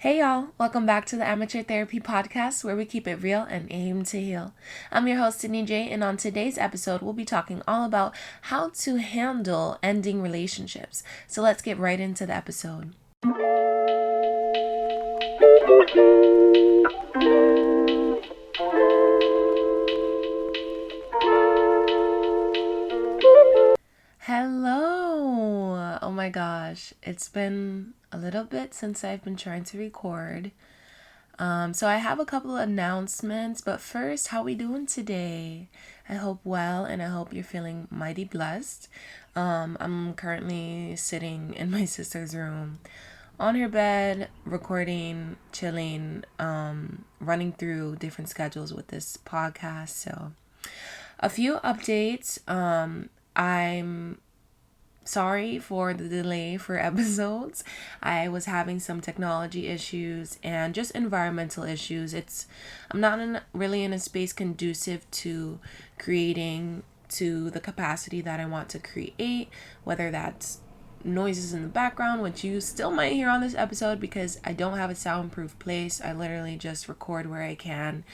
Hey y'all, welcome back to the Amateur Therapy Podcast where we keep it real and aim to heal. I'm your host, Sydney J, and on today's episode, we'll be talking all about how to handle ending relationships. So let's get right into the episode. Hello! Oh my gosh, it's been a little bit since I've been trying to record. So I have a couple of announcements, but first, how we doing today? I hope well, and I hope you're feeling mighty blessed. I'm currently sitting in my sister's room on her bed, recording, chilling, running through different schedules with this podcast. So a few updates. I'm sorry for the delay for episodes. I was having some technology issues and just environmental issues. I'm not really in a space conducive to creating to the capacity that I want to create, whether that's noises in the background, which you still might hear on this episode because I don't have a soundproof place. I literally just record where I can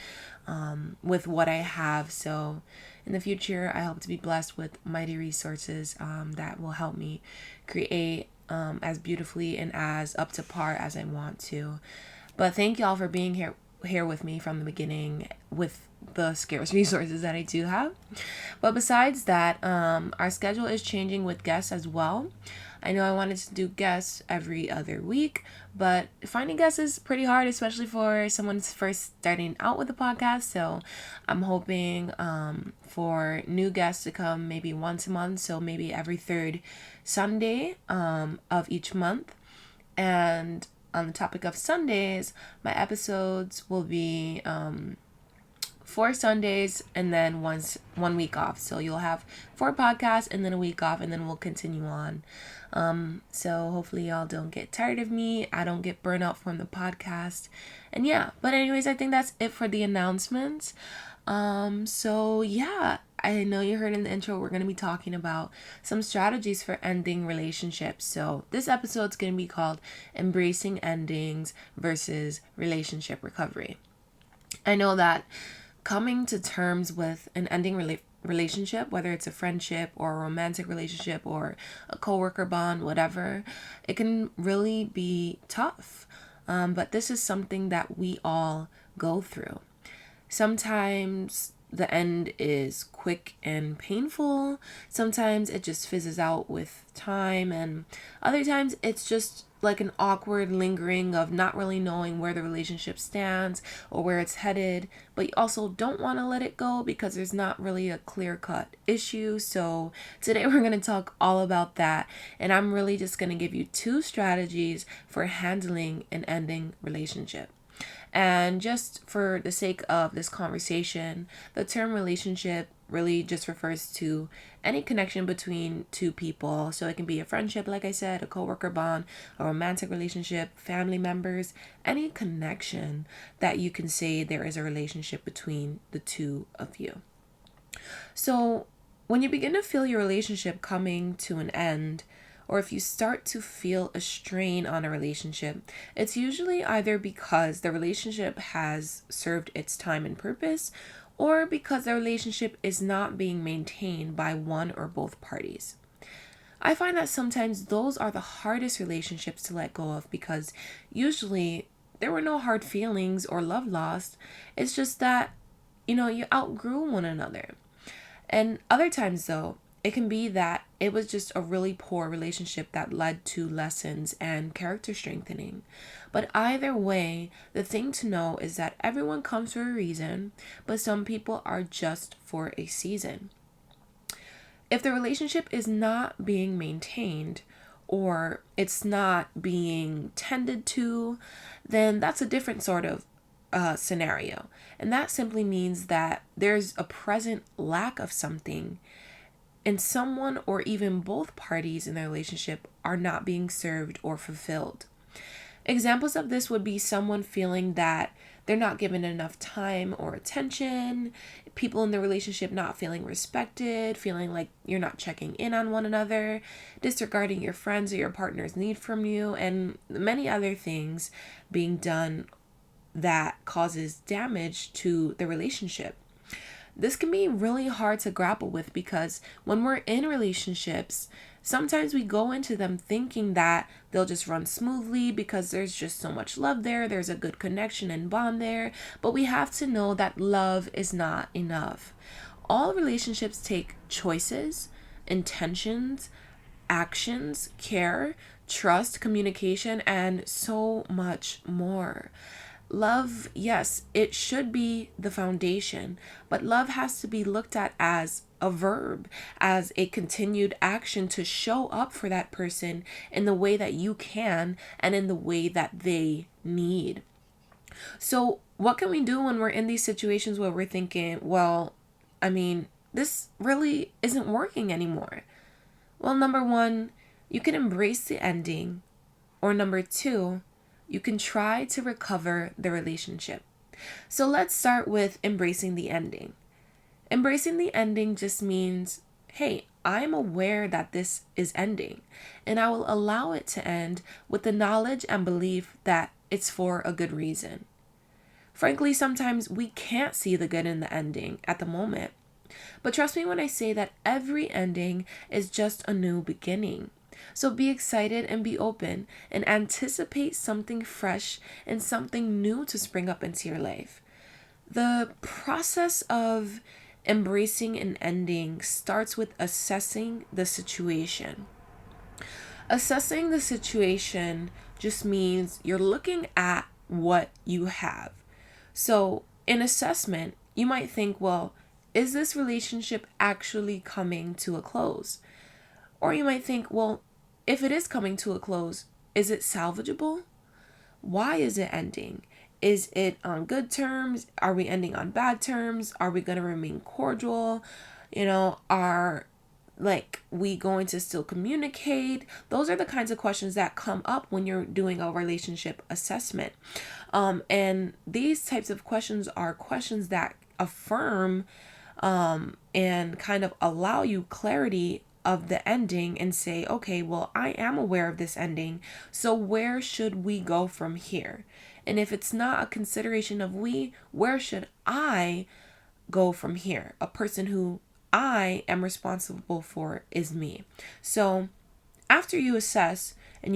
with what I have. So in the future, I hope to be blessed with mighty resources that will help me create as beautifully and as up to par as I want to. But thank y'all for being here with me from the beginning with the scarce resources that I do have. But besides that, our schedule is changing with guests as well. I know I wanted to do guests every other week, but finding guests is pretty hard, especially for someone who's first starting out with the podcast. So I'm hoping for new guests to come maybe once a month, so maybe every third Sunday of each month. And on the topic of Sundays, my episodes will be 4 Sundays and then 1 week off. So you'll have 4 podcasts and then a week off, and then we'll continue on. So hopefully y'all don't get tired of me. I don't get burnt out from the podcast. And yeah, but anyways, I think that's it for the announcements. So yeah, I know you heard in the intro, we're going to be talking about some strategies for ending relationships. So this episode's going to be called Embracing Endings versus Relationship Recovery. I know that coming to terms with an ending relationship, whether it's a friendship or a romantic relationship or a coworker bond, whatever, it can really be tough. But this is something that we all go through. Sometimes the end is quick and painful. Sometimes it just fizzes out with time, and other times it's just like an awkward lingering of not really knowing where the relationship stands or where it's headed, but you also don't want to let it go because there's not really a clear-cut issue. So today we're going to talk all about that, and I'm really just going to give you 2 strategies for handling an ending relationship. And just for the sake of this conversation, the term relationship really just refers to any connection between 2 people. So it can be a friendship, like I said, a coworker bond, a romantic relationship, family members, any connection that you can say there is a relationship between the 2 of you. So when you begin to feel your relationship coming to an end, or if you start to feel a strain on a relationship, it's usually either because the relationship has served its time and purpose, or because the relationship is not being maintained by one or both parties. I find that sometimes those are the hardest relationships to let go of because usually there were no hard feelings or love lost. It's just that, you outgrew one another. And other times though, it can be that it was just a really poor relationship that led to lessons and character strengthening. But either way, the thing to know is that everyone comes for a reason, but some people are just for a season. If the relationship is not being maintained or it's not being tended to, then that's a different sort of scenario. And that simply means that there's a present lack of something, and someone or even both parties in the relationship are not being served or fulfilled. Examples of this would be someone feeling that they're not given enough time or attention, people in the relationship not feeling respected, feeling like you're not checking in on one another, disregarding your friends or your partner's need from you, and many other things being done that causes damage to the relationship. This can be really hard to grapple with because when we're in relationships, sometimes we go into them thinking that they'll just run smoothly because there's just so much love there, there's a good connection and bond there, but we have to know that love is not enough. All relationships take choices, intentions, actions, care, trust, communication, and so much more. Love, yes, it should be the foundation, but love has to be looked at as a verb, as a continued action to show up for that person in the way that you can and in the way that they need. So, what can we do when we're in these situations where we're thinking, well, this really isn't working anymore? Well, number one, you can embrace the ending, or number two, you can try to recover the relationship. So let's start with embracing the ending. Embracing the ending just means, hey, I'm aware that this is ending, and I will allow it to end with the knowledge and belief that it's for a good reason. Frankly, sometimes we can't see the good in the ending at the moment. But trust me when I say that every ending is just a new beginning. So be excited and be open and anticipate something fresh and something new to spring up into your life. The process of embracing an ending starts with assessing the situation. Assessing the situation just means you're looking at what you have. So in assessment, you might think, well, is this relationship actually coming to a close? Or you might think, well, if it is coming to a close, is it salvageable? Why is it ending? Is it on good terms? Are we ending on bad terms? Are we going to remain cordial? Are we going to still communicate? Those are the kinds of questions that come up when you're doing a relationship assessment. And these types of questions are questions that affirm and kind of allow you clarity of the ending and say, okay, well, I am aware of this ending. So where should we go from here? And if it's not a consideration of we, where should I go from here? A person who I am responsible for is me. So after you assess and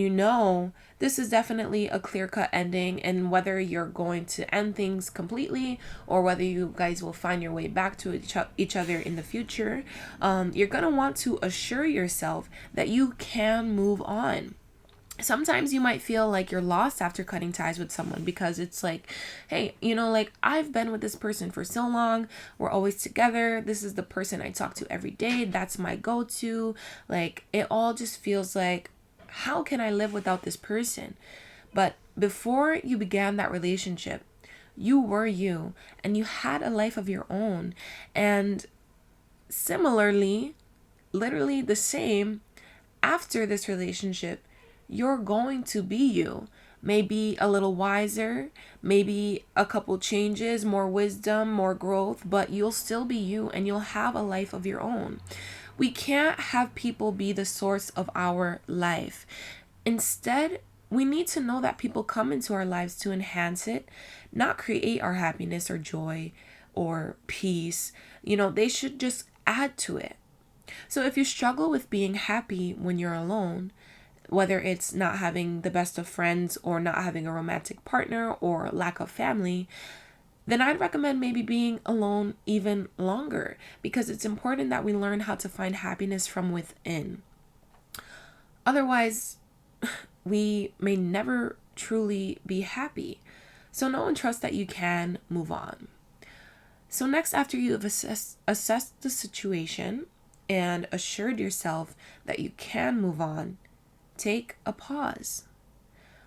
this is definitely a clear-cut ending, and whether you're going to end things completely or whether you guys will find your way back to each other in the future, you're going to want to assure yourself that you can move on. Sometimes you might feel like you're lost after cutting ties with someone because it's like, hey, I've been with this person for so long. We're always together. This is the person I talk to every day. That's my go-to. It all just feels like, how can I live without this person? But before you began that relationship, you were you and you had a life of your own. And similarly, literally the same, after this relationship, you're going to be you. Maybe a little wiser, maybe a couple changes, more wisdom, more growth, but you'll still be you and you'll have a life of your own. We can't have people be the source of our life. Instead, we need to know that people come into our lives to enhance it, not create our happiness or joy or peace. They should just add to it. So if you struggle with being happy when you're alone, whether it's not having the best of friends or not having a romantic partner or lack of family, then I'd recommend maybe being alone even longer, because it's important that we learn how to find happiness from within. Otherwise, we may never truly be happy. So know and trust that you can move on. So next, after you have assessed the situation and assured yourself that you can move on, take a pause.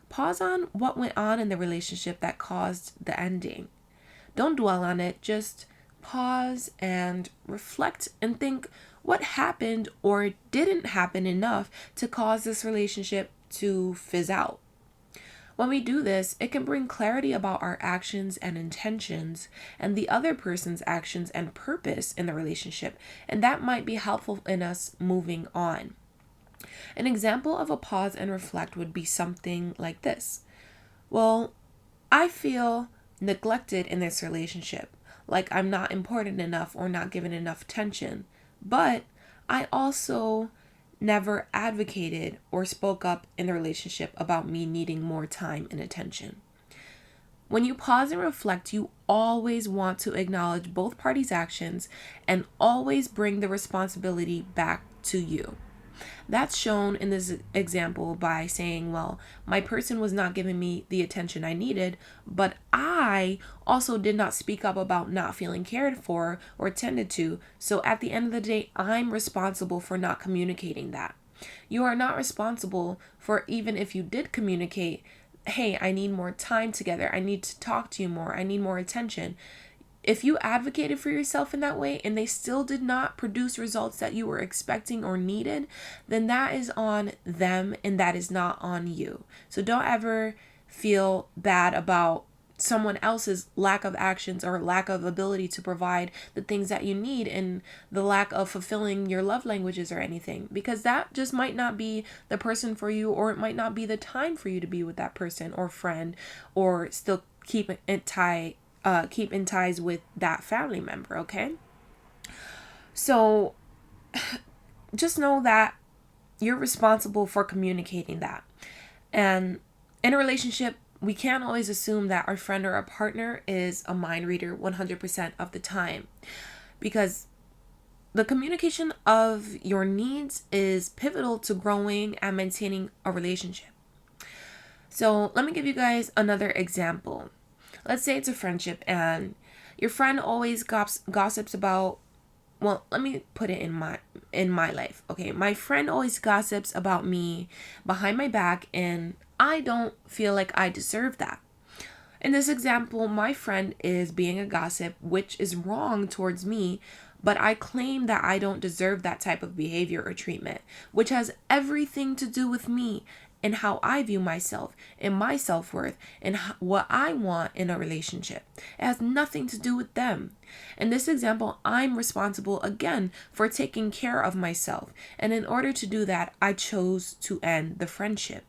Pause on what went on in the relationship that caused the ending. Don't dwell on it, just pause and reflect and think what happened or didn't happen enough to cause this relationship to fizz out. When we do this, it can bring clarity about our actions and intentions and the other person's actions and purpose in the relationship, and that might be helpful in us moving on. An example of a pause and reflect would be something like this. Well, I feel neglected in this relationship, like I'm not important enough or not given enough attention, but I also never advocated or spoke up in the relationship about me needing more time and attention. When you pause and reflect, you always want to acknowledge both parties' actions and always bring the responsibility back to you. That's shown in this example by saying, well, my person was not giving me the attention I needed, but I also did not speak up about not feeling cared for or tended to. So at the end of the day, I'm responsible for not communicating that. You are not responsible for, even if you did communicate, hey, I need more time together. I need to talk to you more. I need more attention. If you advocated for yourself in that way and they still did not produce results that you were expecting or needed, then that is on them and that is not on you. So don't ever feel bad about someone else's lack of actions or lack of ability to provide the things that you need and the lack of fulfilling your love languages or anything, because that just might not be the person for you, or it might not be the time for you to be with that person or friend, or still keep in ties with that family member. Okay, so just know that you're responsible for communicating that. And in a relationship, we can't always assume that our friend or our partner is a mind reader 100% of the time, because the communication of your needs is pivotal to growing and maintaining a relationship. So let me give you guys another example. Let's say it's a friendship and your friend always gossips about, well, let me put it in my life. Okay, my friend always gossips about me behind my back and I don't feel like I deserve that. In this example, my friend is being a gossip, which is wrong towards me, but I claim that I don't deserve that type of behavior or treatment, which has everything to do with me and how I view myself and my self-worth and what I want in a relationship. It has nothing to do with them. In this example, I'm responsible again for taking care of myself. And in order to do that, I chose to end the friendship.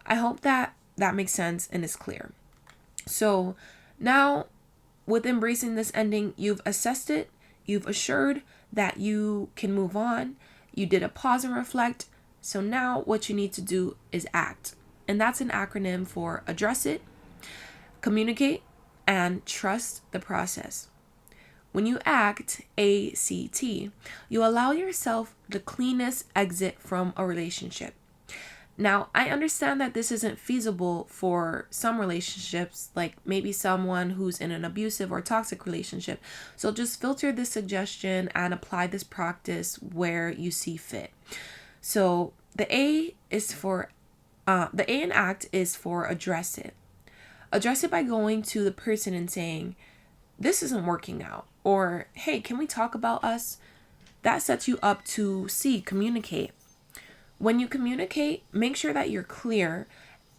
I hope that makes sense and is clear. So now, with embracing this ending, you've assessed it, you've assured that you can move on, you did a pause and reflect. So now what you need to do is act. And that's an acronym for address it, communicate, and trust the process. When you act, ACT, you allow yourself the cleanest exit from a relationship. Now, I understand that this isn't feasible for some relationships, like maybe someone who's in an abusive or toxic relationship. So just filter this suggestion and apply this practice where you see fit. So the A in ACT is for address it. Address it by going to the person and saying, this isn't working out. Or, hey, can we talk about us? That sets you up to C, communicate. When you communicate, make sure that you're clear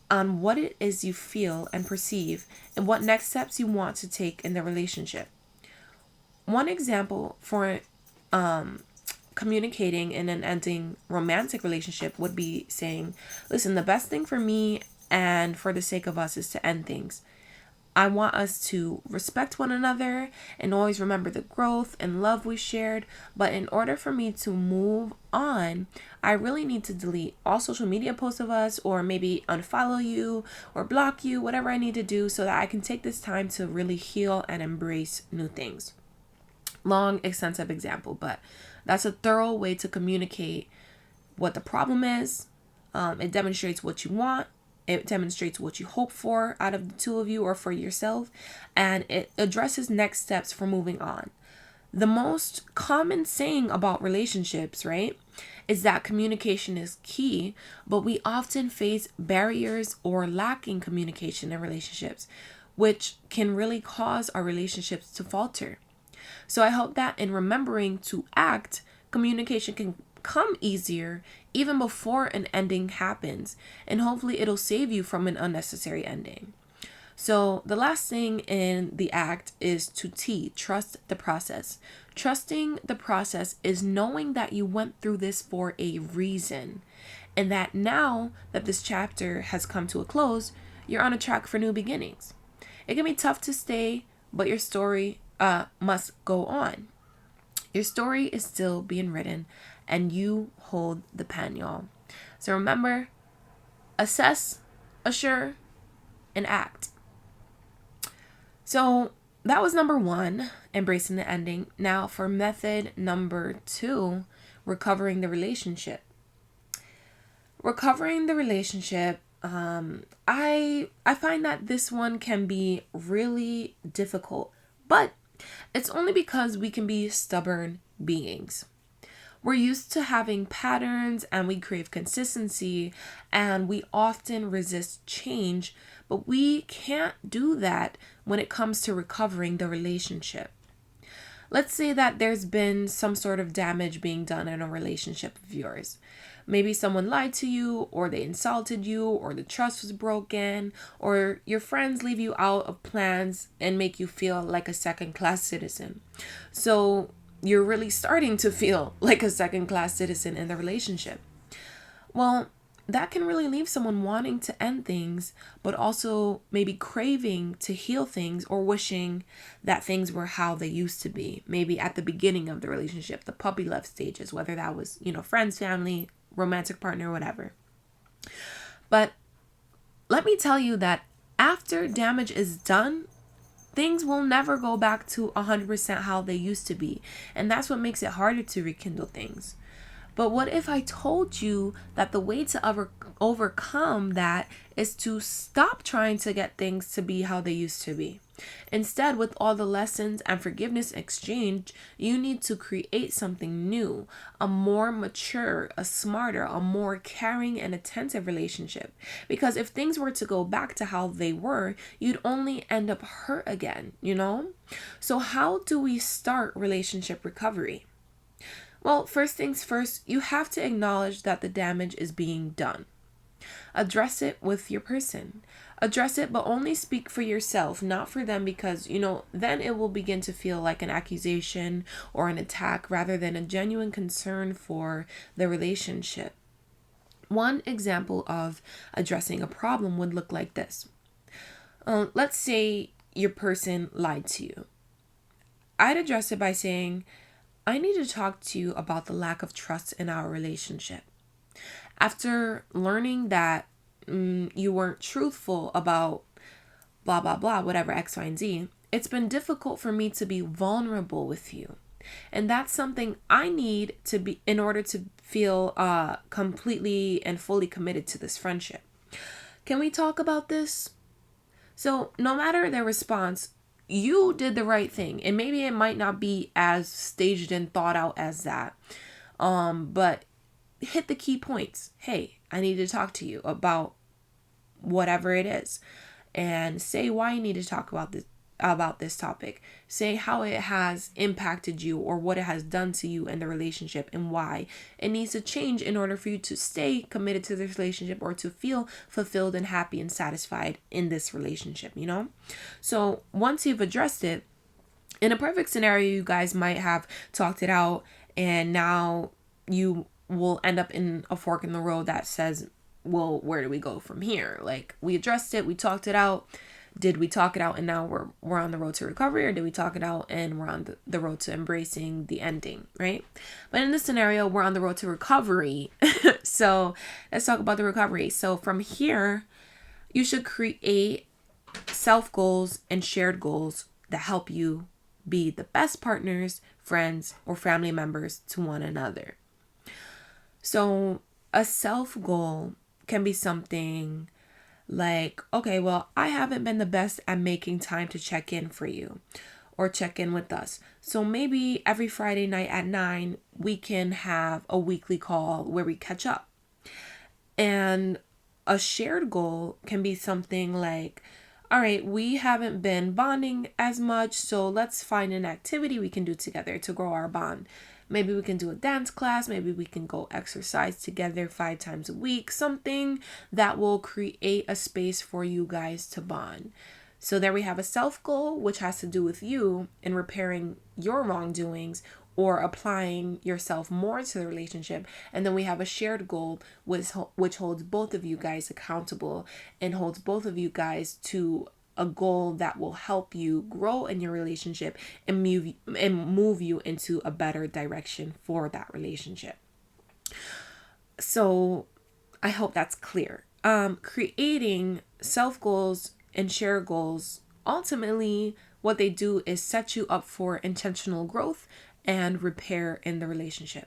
on what it is you feel and perceive and what next steps you want to take in the relationship. One example for communicating in an ending romantic relationship would be saying, listen, the best thing for me and for the sake of us is to end things. I want us to respect one another and always remember the growth and love we shared. But in order for me to move on, I really need to delete all social media posts of us, or maybe unfollow you or block you, whatever I need to do so that I can take this time to really heal and embrace new things. Long, extensive example, but that's a thorough way to communicate what the problem is. It demonstrates what you want. It demonstrates what you hope for out of the two of you or for yourself. And it addresses next steps for moving on. The most common saying about relationships, right, is that communication is key, but we often face barriers or lacking communication in relationships, which can really cause our relationships to falter. So I hope that in remembering to act, communication come easier even before an ending happens, and hopefully it'll save you from an unnecessary ending. So the last thing in the act is to trust the process. Trusting the process is knowing that you went through this for a reason, and that now that this chapter has come to a close, you're on a track for new beginnings. It can be tough to stay, but your story must go on. Your story is still being written, and you hold the pen, y'all. So remember, assess, assure, and act. So that was number 1, embracing the ending. Now for method number 2, recovering the relationship. Recovering the relationship, I find that this one can be really difficult, but it's only because we can be stubborn beings. We're used to having patterns and we crave consistency, and we often resist change, but we can't do that when it comes to recovering the relationship. Let's say that there's been some sort of damage being done in a relationship of yours. Maybe someone lied to you, or they insulted you, or the trust was broken, or your friends leave you out of plans and make you feel like a second-class citizen. So you're really starting to feel like a second-class citizen in the relationship. Well, that can really leave someone wanting to end things, but also maybe craving to heal things or wishing that things were how they used to be. Maybe at the beginning of the relationship, the puppy love stages, whether that was, friends, family, romantic partner, whatever. But let me tell you that after damage is done, things will never go back to 100% how they used to be. And that's what makes it harder to rekindle things. But what if I told you that the way to overcome that is to stop trying to get things to be how they used to be? Instead, with all the lessons and forgiveness exchanged, you need to create something new, a more mature, a smarter, a more caring and attentive relationship. Because if things were to go back to how they were, you'd only end up hurt again, So how do we start relationship recovery? Well, first things first, you have to acknowledge that the damage is being done. Address it with your person. Address it, but only speak for yourself, not for them, because, then it will begin to feel like an accusation or an attack rather than a genuine concern for the relationship. One example of addressing a problem would look like this. Let's say your person lied to you. I'd address it by saying, I need to talk to you about the lack of trust in our relationship. After learning that you weren't truthful about blah, blah, blah, whatever, X, Y, and Z, it's been difficult for me to be vulnerable with you. And that's something I need to be in order to feel completely and fully committed to this friendship. Can we talk about this? So no matter their response, you did the right thing. And maybe it might not be as staged and thought out as that. But hit the key points. Hey, I need to talk to you about whatever it is. And say why you need to talk about this topic. Say how it has impacted you or what it has done to you in the relationship and why it needs to change in order for you to stay committed to this relationship or to feel fulfilled and happy and satisfied in this relationship, So once you've addressed it, in a perfect scenario, you guys might have talked it out, and now you will end up in a fork in the road that says, well, where do we go from here? Like, we addressed it, we talked it out. Did we talk it out and now we're on the road to recovery, or did we talk it out and we're on the road to embracing the ending, right? But in this scenario, we're on the road to recovery. So let's talk about the recovery. So from here, you should create self goals and shared goals that help you be the best partners, friends, or family members to one another. So a self goal can be something like, okay, well, I haven't been the best at making time to check in for you or check in with us. So maybe every Friday night at 9, we can have a weekly call where we catch up. And a shared goal can be something like, all right, we haven't been bonding as much, so let's find an activity we can do together to grow our bond. Maybe we can do a dance class. Maybe we can go exercise together 5 times a week. Something that will create a space for you guys to bond. So there we have a self goal, which has to do with you and repairing your wrongdoings or applying yourself more to the relationship. And then we have a shared goal, which holds both of you guys accountable and holds both of you guys to a goal that will help you grow in your relationship and move you into a better direction for that relationship. So I hope that's clear. Creating self goals and share goals, ultimately what they do is set you up for intentional growth and repair in the relationship.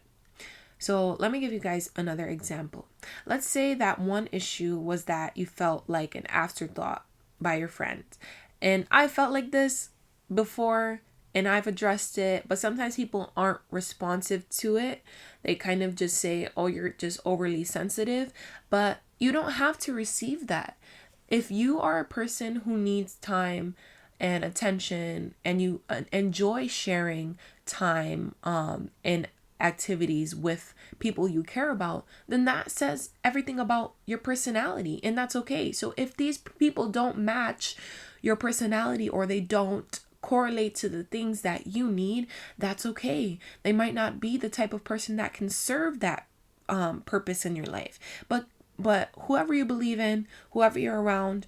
So let me give you guys another example. Let's say that one issue was that you felt like an afterthought by your friend. And I felt like this before and I've addressed it, but sometimes people aren't responsive to it. They kind of just say, oh, you're just overly sensitive, but you don't have to receive that. If you are a person who needs time and attention and you enjoy sharing time and activities with people you care about, then that says everything about your personality, and that's okay. So if these people don't match your personality or they don't correlate to the things that you need, that's okay. They might not be the type of person that can serve that purpose in your life, but whoever you believe in, whoever you're around,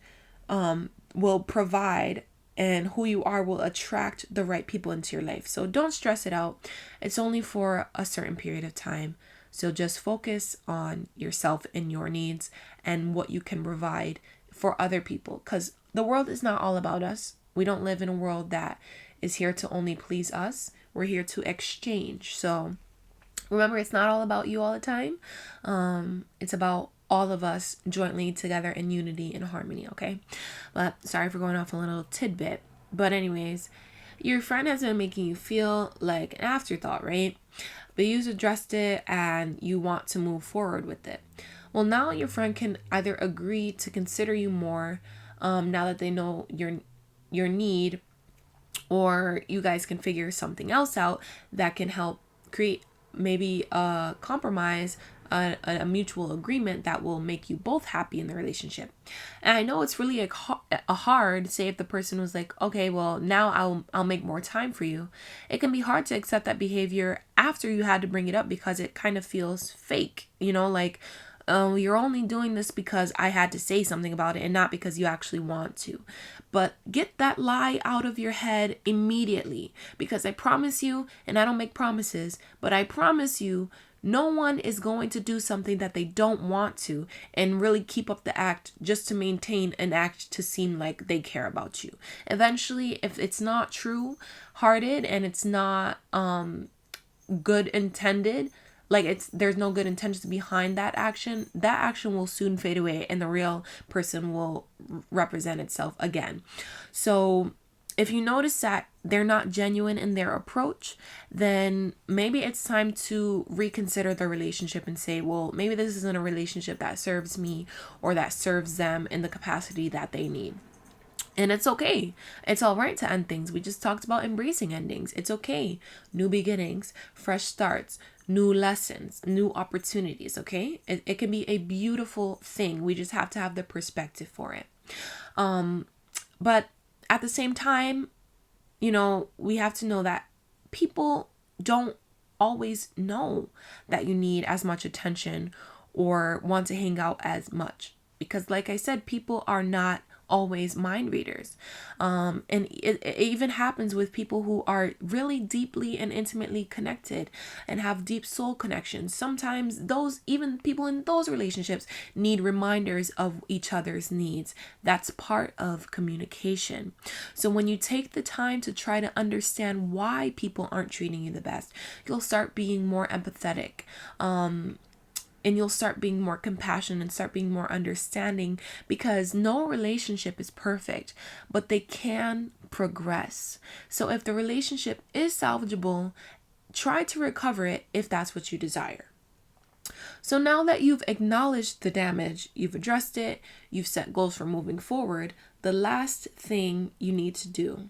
will provide, and who you are will attract the right people into your life. So don't stress it out. It's only for a certain period of time. So just focus on yourself and your needs and what you can provide for other people, because the world is not all about us. We don't live in a world that is here to only please us. We're here to exchange. So remember, it's not all about you all the time. It's about all of us jointly together in unity and harmony, okay? But sorry for going off a little tidbit. But anyways, your friend has been making you feel like an afterthought, right? But you've addressed it and you want to move forward with it. Well, now your friend can either agree to consider you more now that they know your need, or you guys can figure something else out that can help create maybe a compromise, a mutual agreement that will make you both happy in the relationship. And I know it's really a hard, say if the person was like, okay, well now I'll make more time for you. It can be hard to accept that behavior after you had to bring it up because it kind of feels fake, like you're only doing this because I had to say something about it and not because you actually want to. But get that lie out of your head immediately, because I promise you, and I don't make promises, but I promise you, no one is going to do something that they don't want to and really keep up the act just to maintain an act to seem like they care about you. Eventually, if it's not true-hearted and it's not good intended, like there's no good intentions behind that action will soon fade away and the real person will represent itself again. So if you notice that they're not genuine in their approach, then maybe it's time to reconsider the relationship and say, well, maybe this isn't a relationship that serves me or that serves them in the capacity that they need. And it's okay. It's all right to end things. We just talked about embracing endings. It's okay. New beginnings, fresh starts, new lessons, new opportunities, okay? It can be a beautiful thing. We just have to have the perspective for it. But at the same time, we have to know that people don't always know that you need as much attention or want to hang out as much. Because like I said, people are not always mind readers. And it even happens with people who are really deeply and intimately connected and have deep soul connections. Sometimes even people in those relationships need reminders of each other's needs. That's part of communication. So when you take the time to try to understand why people aren't treating you the best, you'll start being more empathetic. And you'll start being more compassionate and start being more understanding, because no relationship is perfect, but they can progress. So if the relationship is salvageable, try to recover it if that's what you desire. So now that you've acknowledged the damage, you've addressed it, you've set goals for moving forward, the last thing you need to do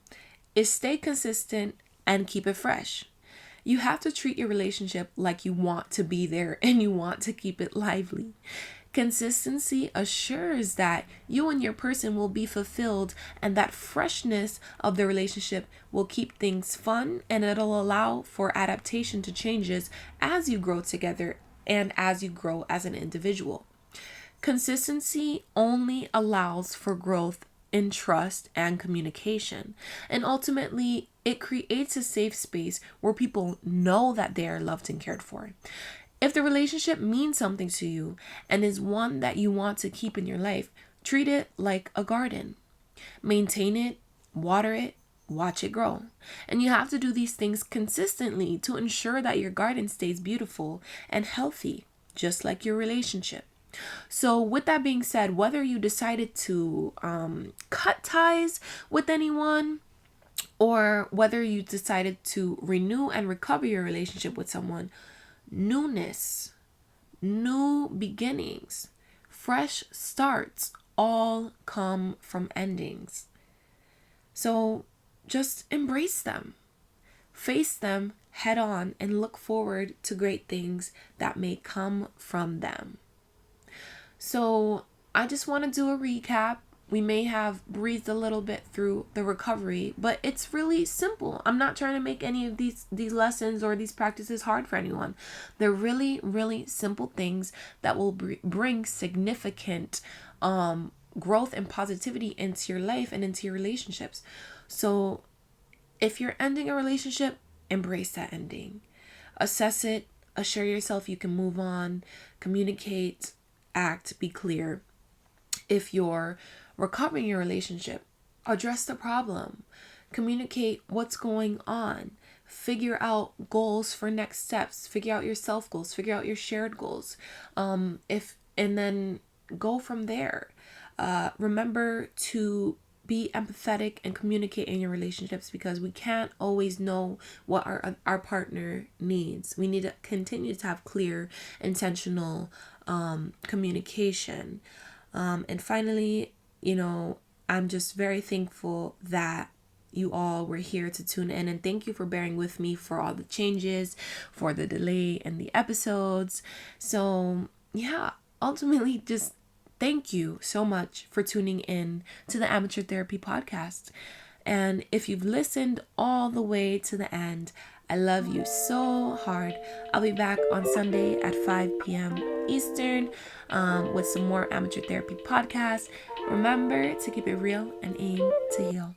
is stay consistent and keep it fresh. You have to treat your relationship like you want to be there and you want to keep it lively. Consistency assures that you and your person will be fulfilled, and that freshness of the relationship will keep things fun, and it'll allow for adaptation to changes as you grow together and as you grow as an individual. Consistency only allows for growth in trust and communication. And ultimately, it creates a safe space where people know that they are loved and cared for. If the relationship means something to you and is one that you want to keep in your life, treat it like a garden. Maintain it, water it, watch it grow. And you have to do these things consistently to ensure that your garden stays beautiful and healthy, just like your relationship. So with that being said, whether you decided to cut ties with anyone, or whether you decided to renew and recover your relationship with someone, newness, new beginnings, fresh starts all come from endings. So just embrace them, face them head on, and look forward to great things that may come from them. So I just want to do a recap. We may have breezed a little bit through the recovery, but it's really simple. I'm not trying to make any of these lessons or these practices hard for anyone. They're really, really simple things that will bring significant growth and positivity into your life and into your relationships. So if you're ending a relationship, embrace that ending. Assess it, assure yourself you can move on, communicate, act, be clear. If you're recovering your relationship, address the problem, communicate what's going on, figure out goals for next steps, figure out your self goals, figure out your shared goals, and then go from there. Remember to be empathetic and communicate in your relationships, because we can't always know what our partner needs. We need to continue to have clear, intentional communication. And finally, I'm just very thankful that you all were here to tune in, and thank you for bearing with me for all the changes, for the delay in the episodes. So yeah, ultimately, just thank you so much for tuning in to the Amateur Therapy Podcast. And if you've listened all the way to the end, I love you so hard. I'll be back on Sunday at 5 p.m. Eastern with some more Amateur Therapy podcasts. Remember to keep it real and aim to heal.